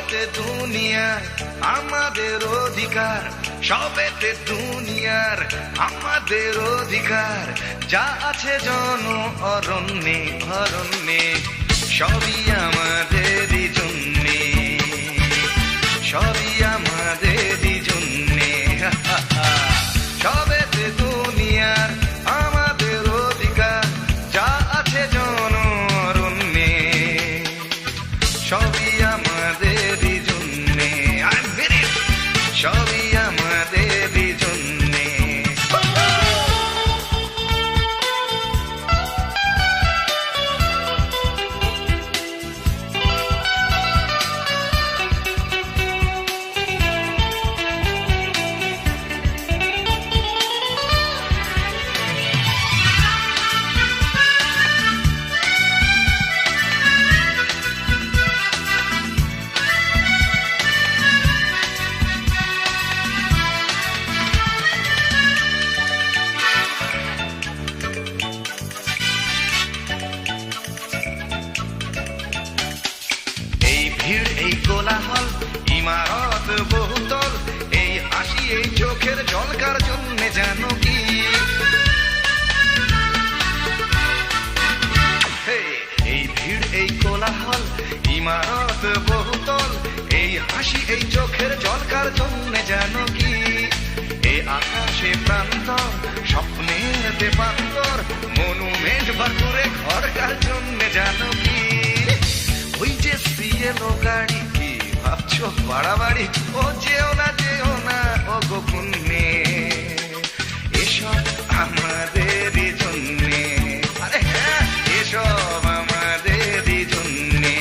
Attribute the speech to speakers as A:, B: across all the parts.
A: সবেতে দুনিয়ার আমাদের অধিকার, সবেতে দুনিয়ার আমাদের অধিকার, যা আছে জন অরণ্যে অরণ্যে, সবই আমাদেরই জন্যে, সবই আমাদেরই জন্যে। সবেতে দুনিয়ার আমাদের অধিকার, যা আছে জন অরণ্যে, সবই আমাদেরই জন্যে, সবই আমাদেরই জন্যে। এই কোলাহল, ইমারত বহুতল, এই হাসি এই চোখের জলকার জন্য জানো কি? এই ভিড় এই কোলাহল, ইমারত বহুতল, এই হাসি এই চোখের জলকার জন্য জানো কি? এই আকাশে প্রান্তর, স্বপ্নের দেবান্তর, মনুমেন্ট বাকুরে ঘরকার জন্য জানো কি? ওই যে সিএলো গাড়ি, কি ভাবছো বাড়াবাড়ি? ও যেও না ও গোকুন্নে, এসব আমাদেরই জন্যে। আরে হ্যাঁ, এসব আমাদেরই জন্যে।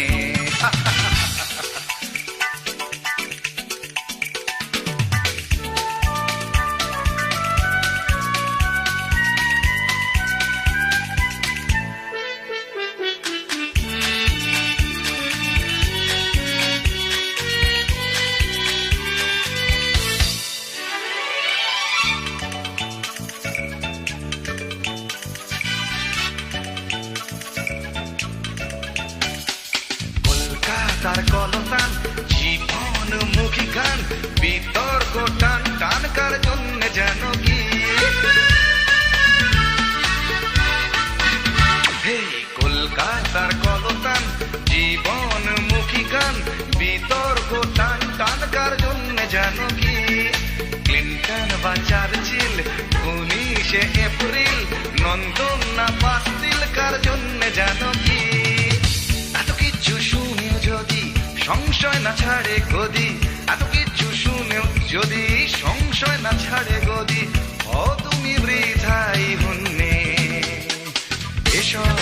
A: তার কলতান, জীবন মুখী গান, বিতর্ক টান টানকার জন্য জানো কি? কলকাতার কলতান, জীবন মুখী গান, বিতর্ক টান টানকার জন্য জানো কি? ক্লিন্টন বা চার্চিল, 19শে এপ্রিল, নন্দন না পাস্তিল কার জন্য জানো কি? এত কিছু শুনেও যদি সংশয় না ছাড়ে গদি, এত কিছু শুনেও যদি সংশয় না ছাড়ে গদি, ও তুমি বৃথাই হন্যে, এসব